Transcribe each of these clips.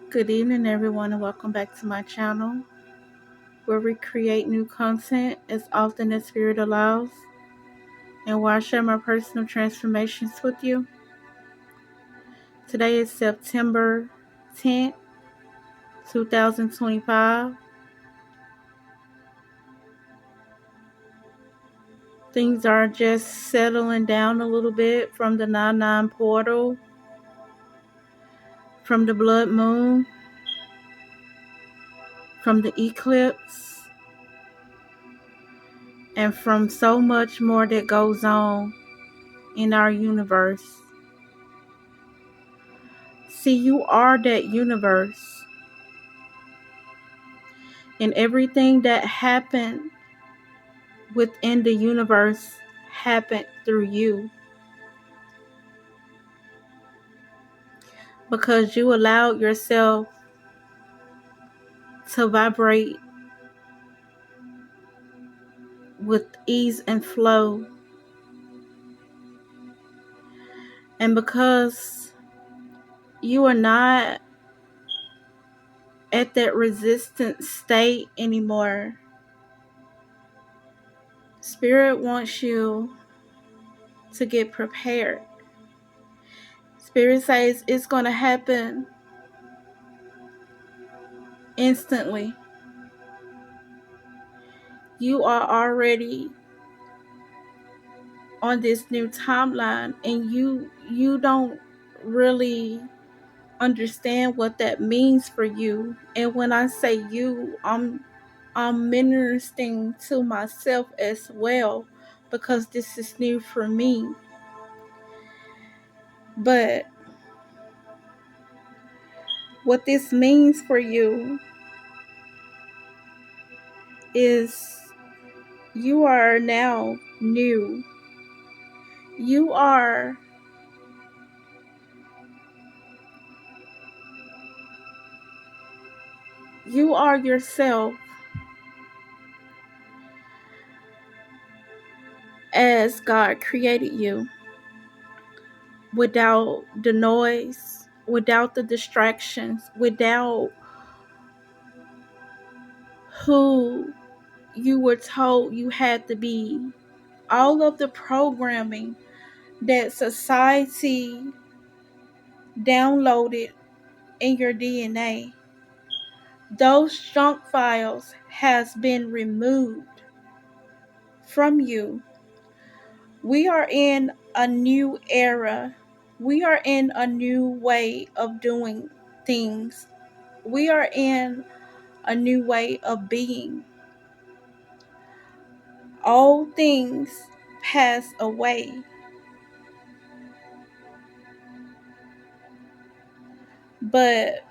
Good evening, everyone, and welcome back to my channel where we create new content as often as Spirit allows and where I share my personal transformations with you. Today is September 10th, 2025. Things are just settling down a little bit from the 9-9 portal, from the blood moon, from the eclipse, and from so much more that goes on in our universe. See, you are that universe, and everything that happened within the universe happened through you because you allowed yourself to vibrate with ease and flow, and because you are not at that resistant state anymore. Spirit wants you to get prepared. Spirit says it's going to happen instantly. You are already on this new timeline, and you don't really understand what that means for you. And when I say you, I'm ministering to myself as well, because this is new for me. But what this means for you is you are now new. You are yourself as God created you, without the noise, without the distractions, without who you were told you had to be. All of the programming that society downloaded in your DNA, those junk files has been removed from you. We are in a new era. We are in a new way of doing things. We are in a new way of being. All things pass away, but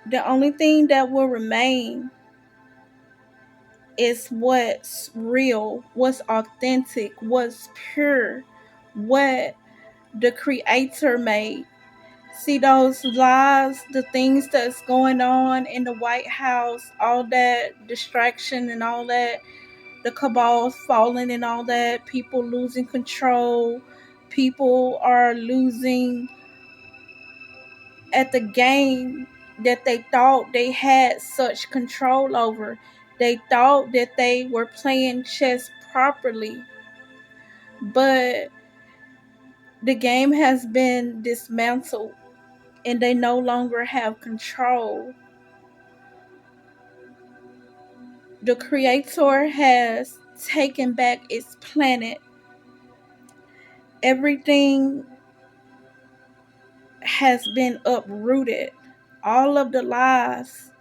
the only thing that will remain is what's real, what's authentic, what's pure, what the Creator made. See, those lies, the things that's going on in the White House, all that distraction and all that, the cabals falling and all that, people losing control, people are losing at the game that they thought they had such control over. They thought that they were playing chess properly, but the game has been dismantled and they no longer have control. The Creator has taken back its planet. Everything has been uprooted. All of the lies,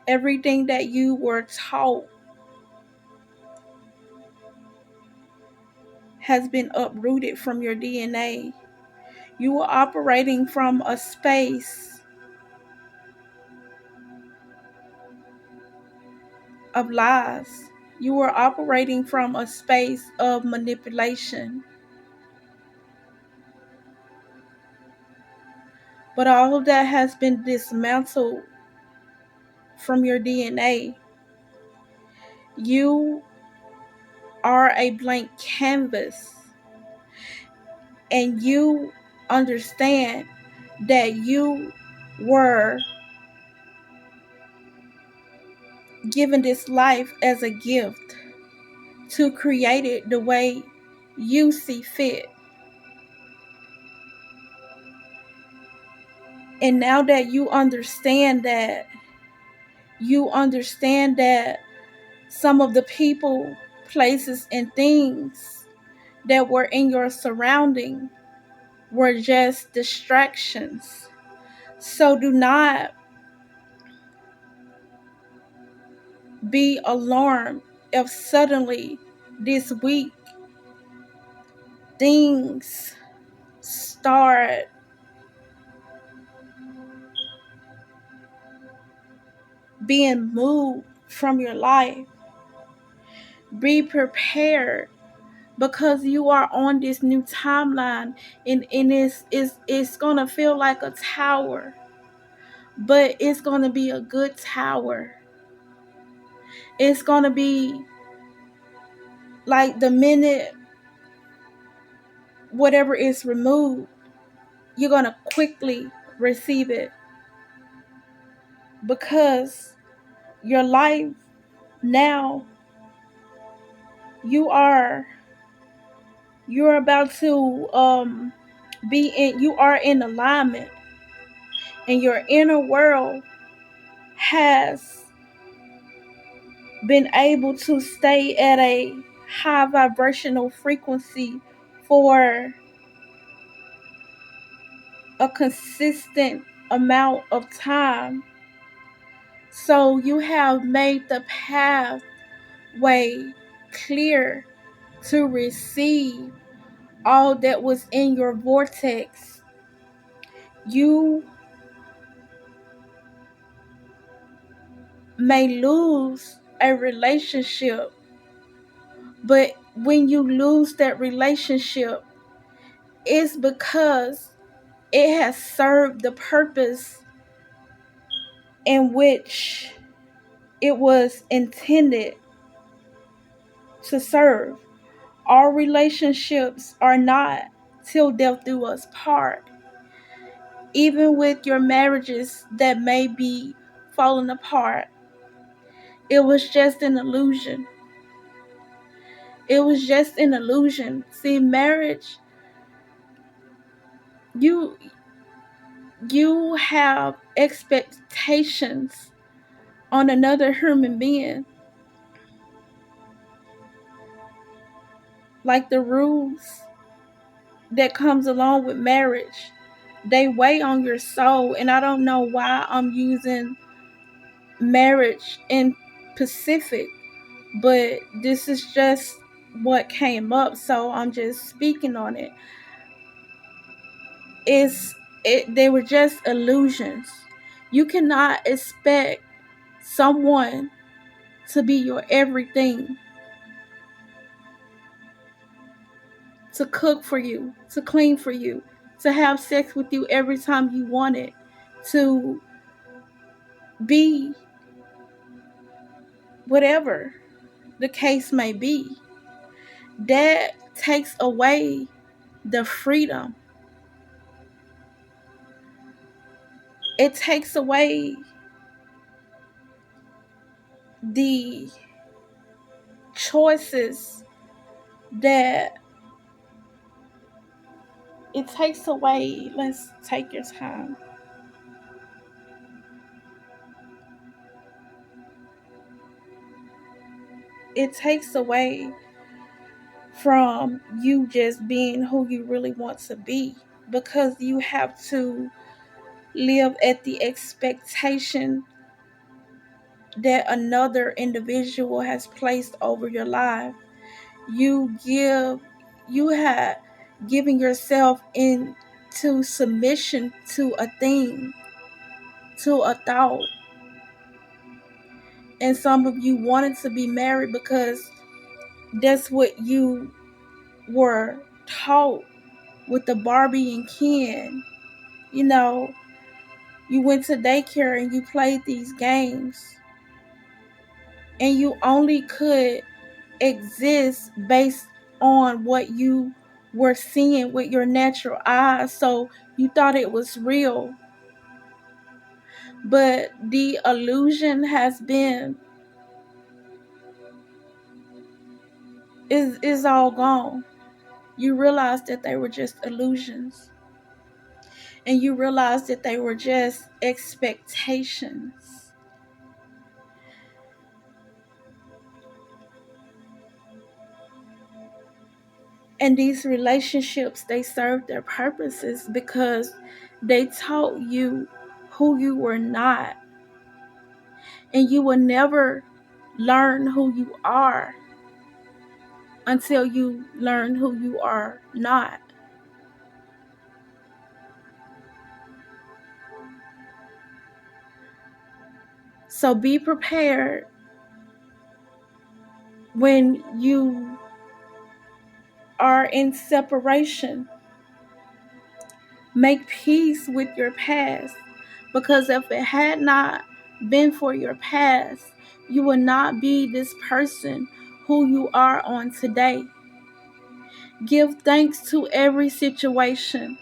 everything that you were taught has been uprooted from your DNA. You were operating from a space of lies. You were operating from a space of manipulation. But all of that has been dismantled from your DNA. You are a blank canvas, and you understand that you were given this life as a gift to create it the way you see fit. And now that you understand that some of the people, places, and things that were in your surrounding were just distractions. So do not be alarmed if suddenly this week things start being moved from your life. Be prepared because you are on this new timeline, and it's gonna feel like a tower, but it's gonna be a good tower. It's gonna be like the minute whatever is removed, you're gonna quickly receive it because your life now, you are you're about to you are in alignment, and your inner world has been able to stay at a high vibrational frequency for a consistent amount of time. So you have made the pathway clear to receive all that was in your vortex. You may lose a relationship, but when you lose that relationship, it's because it has served the purpose in which it was intended to serve. All relationships are not till death do us part. Even with your marriages that may be falling apart, it was just an illusion. It was just an illusion. See, marriage, you you have expectations on another human being, like the rules that comes along with marriage. They weigh on your soul, and I don't know why I'm using marriage in Pacific, but this is just what came up, so I'm just speaking on it. They were just illusions. You cannot expect someone to be your everything, to cook for you, to clean for you, to have sex with you every time you want it, to be whatever the case may be. That takes away the freedom. It takes away the choices that it takes away. Let's take your time. It takes away from you just being who you really want to be, because you have to live at the expectation that another individual has placed over your life. You have given yourself into submission to a thing, to a thought. And some of you wanted to be married because that's what you were taught with the Barbie and Ken. You know, you went to daycare and you played these games, and you only could exist based on what you were seeing with your natural eyes. So you thought it was real. But the illusion has been is all gone. You realize that they were just illusions. And you realize that they were just expectations. And these relationships, they served their purposes because they taught you who you were not. And you will never learn who you are until you learn who you are not. So be prepared when you are in separation. Make peace with your past, because if it had not been for your past, you would not be this person who you are on today. Give thanks to every situation,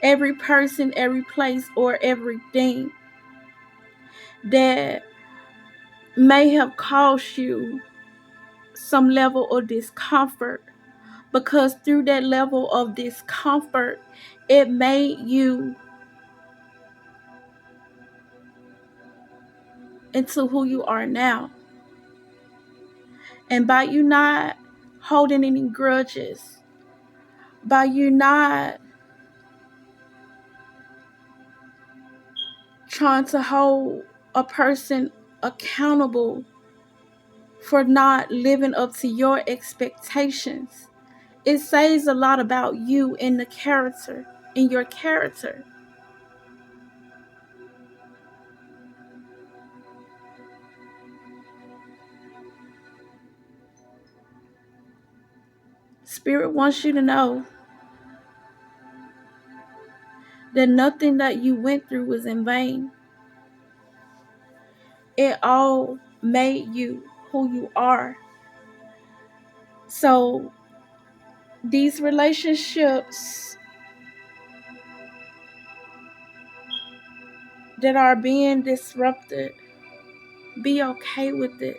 every person, every place, or everything that may have caused you some level of discomfort, because through that level of discomfort, it made you into who you are now. And by you not holding any grudges, by you not trying to hold a person accountable for not living up to your expectations, it says a lot about you in the character, in your character. Spirit wants you to know that nothing that you went through was in vain. It all made you who you are. So these relationships that are being disrupted, be okay with it.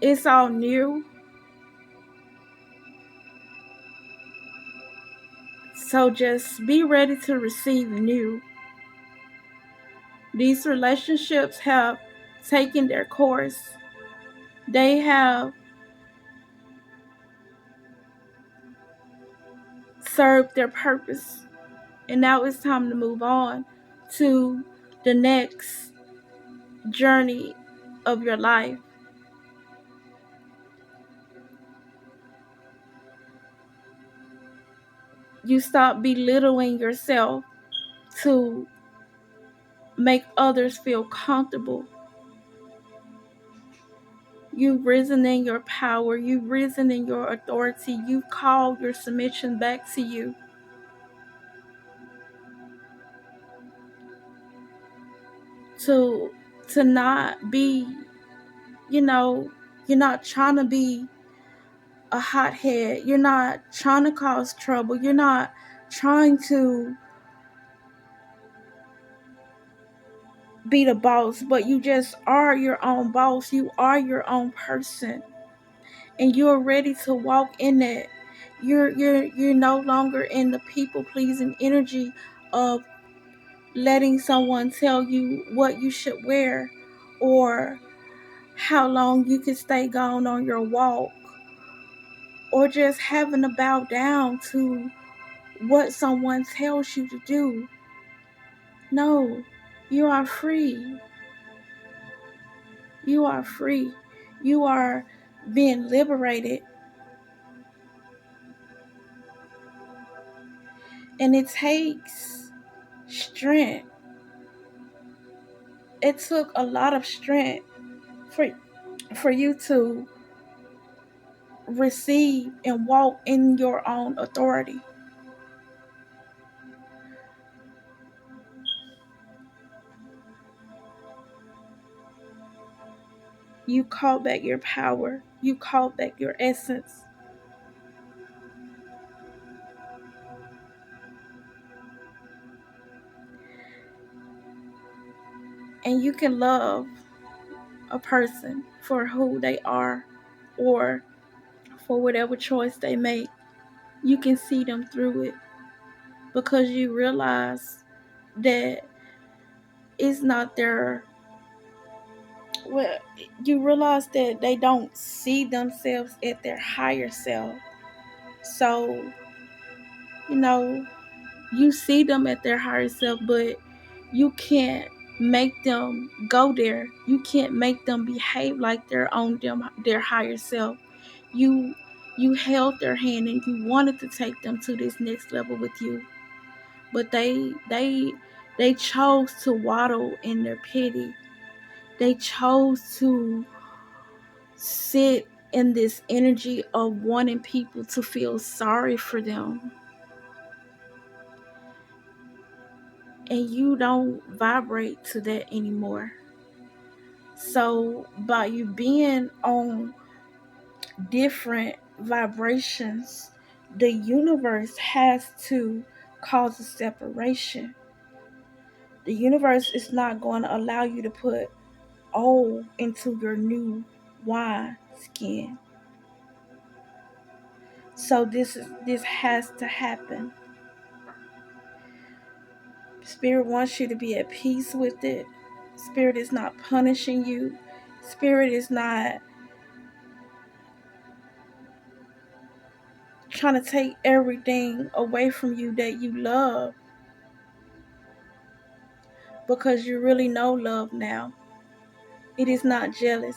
It's all new. So just be ready to receive new. These relationships have taken their course. They have served their purpose. And now it's time to move on to the next journey of your life. You stop belittling yourself to make others feel comfortable. You've risen in your power. You've risen in your authority. You've called your submission back to you. To not be, you know, you're not trying to be a hothead. You're not trying to cause trouble. You're not trying to be the boss, but you just are your own boss. You are your own person. And you're ready to walk in it. You're no longer in the people pleasing energy of letting someone tell you what you should wear or how long you can stay gone on your walk, or just having to bow down to what someone tells you to do. No, you are free. You are free. You are being liberated. And it takes strength. It took a lot of strength for you to receive and walk in your own authority. You call back your power. You call back your essence. And you can love a person for who they are or for whatever choice they make. You can see them through it because you realize that it's not their, well, you realize that they don't see themselves at their higher self. So, you know, you see them at their higher self, but you can't make them go there. You can't make them behave like they're on their higher self. You you held their hand and you wanted to take them to this next level with you, but they chose to waddle in their pity. They chose to sit in this energy of wanting people to feel sorry for them, and you don't vibrate to that anymore. So by you being on different vibrations, the universe has to cause a separation. The universe is not going to allow you to put old into your new wine skin. So this has to happen. Spirit wants you to be at peace with it. Spirit is not punishing you. Spirit is not trying to take everything away from you that you love, because you really know love now. It is not jealous.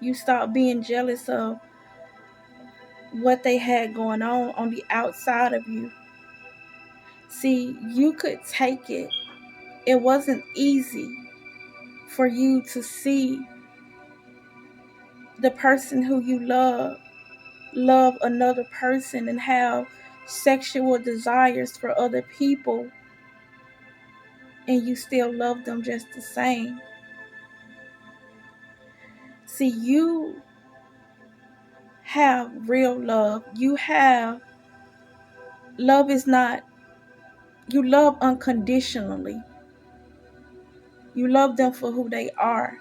You stop being jealous of what they had going on the outside of you. See, you could take it. It wasn't easy for you to see the person who you love another person and have sexual desires for other people, and you still love them just the same. See, you have real love. You have love is not, you love unconditionally. You love them for who they are.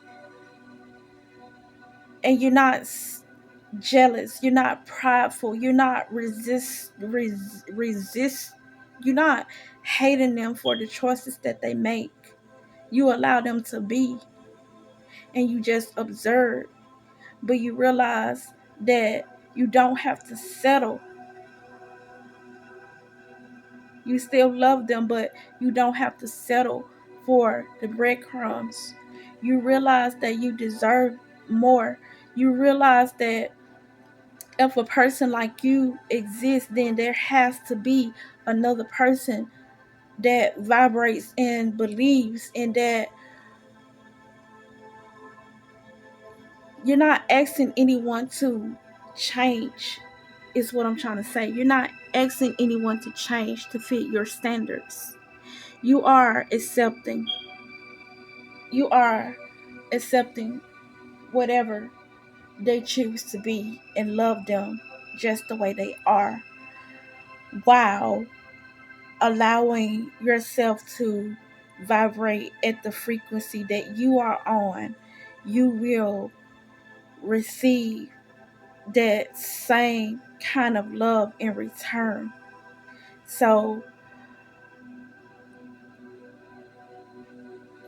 And you're not jealous. You're not prideful. You're not resist. You're not hating them for the choices that they make. You allow them to be, and you just observe. But you realize that you don't have to settle. You still love them, but you don't have to settle for the breadcrumbs. You realize that you deserve more. You realize that if a person like you exists, then there has to be another person that vibrates and believes in that. You're not asking anyone to change, is what I'm trying to say. You're not asking anyone to change to fit your standards. You are accepting. You are accepting whatever they choose to be and love them just the way they are, while allowing yourself to vibrate at the frequency that you are on. You will receive that same kind of love in return. So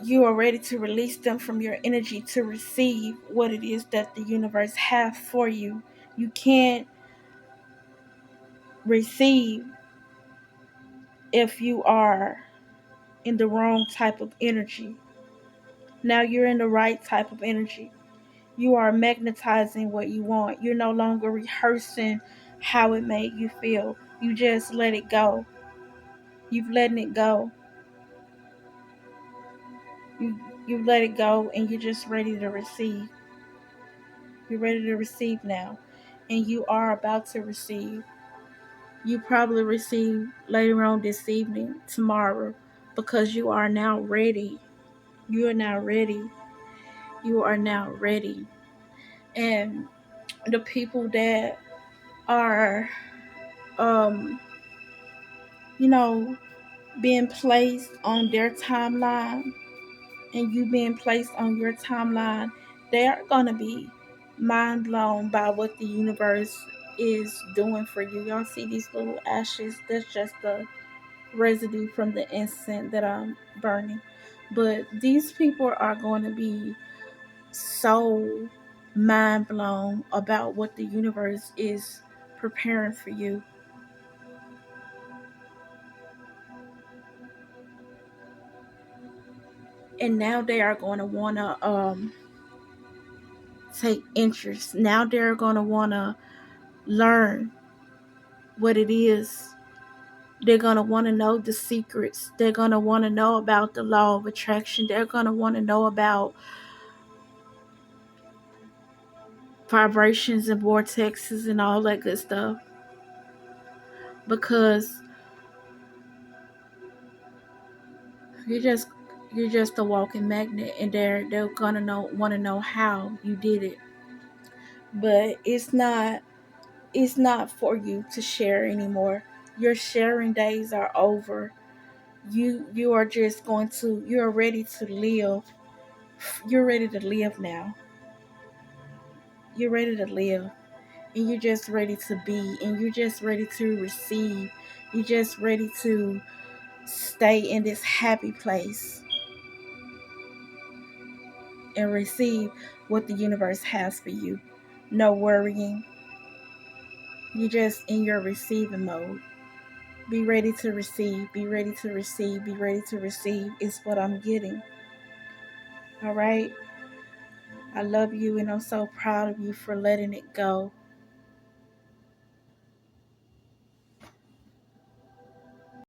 you are ready to release them from your energy to receive what it is that the universe has for you. You can't receive if you are in the wrong type of energy. Now you're in the right type of energy. You are magnetizing what you want. You're no longer rehearsing how it made you feel. You just let it go. You've letting it go. You let it go, and you're just ready to receive. You're ready to receive now. And you are about to receive. You probably receive later on this evening, tomorrow, because you are now ready. You are now ready. You are now ready. And the people that are, um, you know, being placed on their timeline and you being placed on your timeline, they are going to be mind blown by what the universe is doing for you. Y'all see these little ashes? That's just the residue from the incense that I'm burning. But these people are going to be so mind blown about what the universe is preparing for you. And now they are going to want to take interest. Now they're going to want to learn what it is. They're going to want to know the secrets. They're going to want to know about the law of attraction. They're going to want to know about vibrations and vortexes and all that good stuff, because you're just you're just a walking magnet, and they're going to know want to know how you did it. But it's not for you to share anymore. Your sharing days are over. You are just going to you're ready to live. You're ready to live now. You're ready to live, and you're just ready to be, and you're just ready to receive. You're just ready to stay in this happy place and receive what the universe has for you. No worrying. You're just in your receiving mode. Be ready to receive. Be ready to receive. Be ready to receive is what I'm getting. All right. I love you, and I'm so proud of you for letting it go.